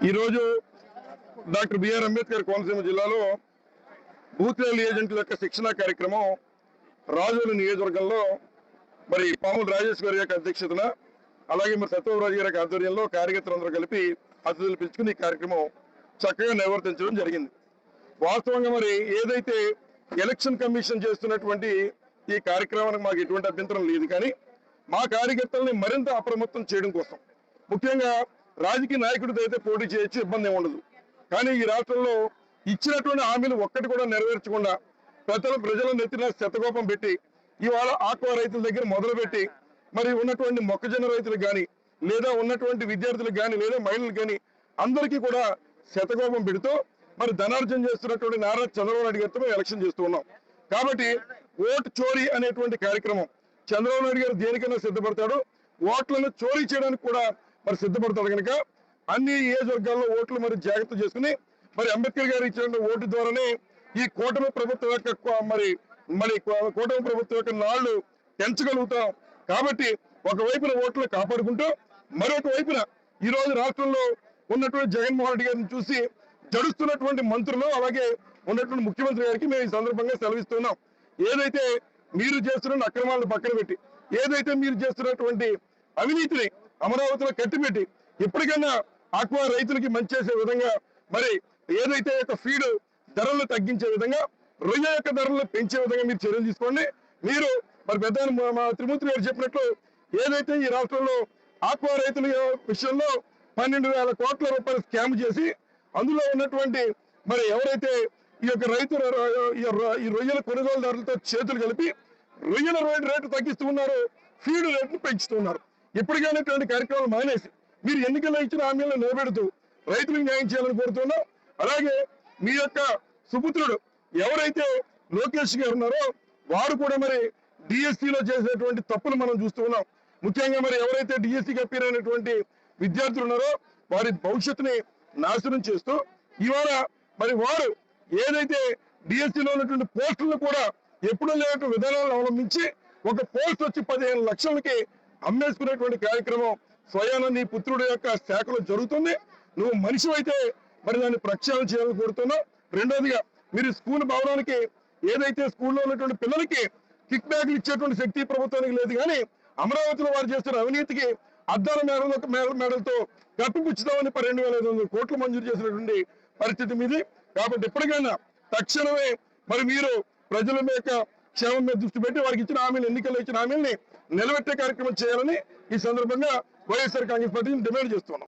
ఈరోజు doctor BR Ambedkar Konaseema జిల్లాలో booth level ఏజెంట్ల యొక్క శిక్షణా కార్యక్రమం రాజోలు నియోజకవర్గంలో మరి పాముల రాజేష్ గారి యొక్క అధ్యక్షతన అలాగే మరి సత్యవరాజు గారి యొక్క ఆధ్వర్యంలో కార్యకర్తలందరూ కలిపి అతిథులు పిలుచుకుని ఈ కార్యక్రమం చక్కగా నిర్వర్తించడం జరిగింది. వాస్తవంగా మరి ఏదైతే ఎలక్షన్ కమిషన్ చేస్తున్నటువంటి ఈ కార్యక్రమానికి మాకు ఎటువంటి అభ్యంతరం లేదు, కానీ మా కార్యకర్తల్ని మరింత అప్రమత్తం చేయడం కోసం, ముఖ్యంగా రాజకీయ నాయకుడితో అయితే పోటీ చేయొచ్చు, ఇబ్బంది ఏమి ఉండదు. కానీ ఈ రాష్ట్రంలో ఇచ్చినటువంటి హామీలు ఒక్కటి కూడా నెరవేర్చకుండా ప్రజల నెత్తిన శతకోపం పెట్టి ఇవాళ ఆక్వా రైతుల దగ్గర మొదలుపెట్టి మరి ఉన్నటువంటి మొక్కజొన్న రైతులకు కానీ లేదా ఉన్నటువంటి విద్యార్థులకు కానీ లేదా మహిళలకు కానీ అందరికీ కూడా శతకోపం పెడుతూ మరి ధనార్జన చేస్తున్నటువంటి నారా చంద్రబాబు నాయుడు గారితో ఎలక్షన్ చేస్తూ ఉన్నాం. కాబట్టి ఓటు చోరీ అనేటువంటి కార్యక్రమం చంద్రబాబు నాయుడు గారు దేనికైనా సిద్ధపడతాడు, ఓట్లను చోరీ చేయడానికి కూడా మరి సిద్ధపడతాడు. కనుక అన్ని నియోజకవర్గాల్లో ఓట్లు మరి జాగ్రత్త చేసుకుని మరి అంబేద్కర్ గారు ఇచ్చిన ఓటు ద్వారానే ఈ కూటమి ప్రభుత్వం యొక్క కూటమి ప్రభుత్వం యొక్క నాళ్లు పెంచగలుగుతాం. కాబట్టి ఒకవైపున ఓట్లు కాపాడుకుంటూ మరొక వైపున ఈ రోజు రాష్ట్రంలో ఉన్నటువంటి జగన్మోహన్ రెడ్డి గారిని చూసి జడుస్తున్నటువంటి మంత్రులు అలాగే ఉన్నటువంటి ముఖ్యమంత్రి గారికి మేము ఈ సందర్భంగా సెలవిస్తున్నాం. ఏదైతే మీరు చేస్తున్న అక్రమాలను పక్కన పెట్టి, ఏదైతే మీరు చేస్తున్నటువంటి అవినీతిని అమరావతిలో కట్టిపెట్టి ఇప్పటికైనా ఆక్వా రైతులకి మంచి చేసే విధంగా మరి ఏదైతే ఒక ఫీడ్ ధరలను తగ్గించే విధంగా రొయ్య యొక్క ధరలను పెంచే విధంగా మీరు చర్యలు తీసుకోండి. మీరు మరి పెద్ద మా త్రిమూర్తి గారు చెప్పినట్లు ఏదైతే ఈ రాష్ట్రంలో ఆక్వా రైతుల విషయంలో 12,000 కోట్ల రూపాయలు స్కామ్ చేసి అందులో ఉన్నటువంటి మరి ఎవరైతే ఈ యొక్క రైతుల ఈ రొయ్యల కొనుగోలుదారులతో చేతులు కలిపి రొయ్యల రేటు తగ్గిస్తూ ఉన్నారు, ఫీడ్ రేటును పెంచుతున్నారు. ఇప్పటికైనటువంటి కార్యక్రమాలు మానేసి మీరు ఎన్నికల్లో ఇచ్చిన హామీలను నిలబెడుతూ రైతులకు న్యాయం చేయాలని కోరుతున్నాం. అలాగే మీ యొక్క సుపుత్రుడు ఎవరైతే లోకేష్ గారు ఉన్నారో వారు కూడా మరి డిఎస్సిలో చేసినటువంటి తప్పులు మనం చూస్తూ ఉన్నాం. ముఖ్యంగా మరి ఎవరైతే డిఎస్సికి అపీర్ అయినటువంటి విద్యార్థులు ఉన్నారో వారి భవిష్యత్తుని నాశనం చేస్తూ ఇవాళ మరి వారు ఏదైతే డిఎస్సిలో ఉన్నటువంటి పోస్టులను కూడా ఎప్పుడూ లేనటువంటి విధానాలను అవలంబించి ఒక పోస్ట్ వచ్చి 15 లక్షలకి అమ్మేసుకునేటువంటి కార్యక్రమం స్వయాన నీ పుత్రుడు యొక్క శాఖలో జరుగుతుంది. నువ్వు మనిషి అయితే మరి దాన్ని ప్రక్షాళన చేయాలని కోరుతున్నావు. రెండోదిగా మీరు స్కూల్ భవనానికి ఏదైతే స్కూల్లో ఉన్నటువంటి పిల్లలకి కిక్ బ్యాక్లు ఇచ్చేటువంటి శక్తి ప్రభుత్వానికి లేదు, కానీ అమరావతిలో వారు చేస్తున్న అవినీతికి అద్దాల మేడలతో కప్పిపుచ్చుతామని 2,500 కోట్లు మంజూరు చేసినటువంటి పరిస్థితి మీది. కాబట్టి ఇప్పటికైనా తక్షణమే మరి మీరు ప్రజల యొక్క క్షేమం మీద దృష్టి పెట్టి వారికి ఇచ్చిన హామీలు, ఎన్నికల్లో ఇచ్చిన హామీల్ని నిలబెట్టే కార్యక్రమం చేయాలని ఈ సందర్భంగా వైఎస్ఆర్ కాంగ్రెస్ పార్టీని డిమాండ్ చేస్తున్నాం.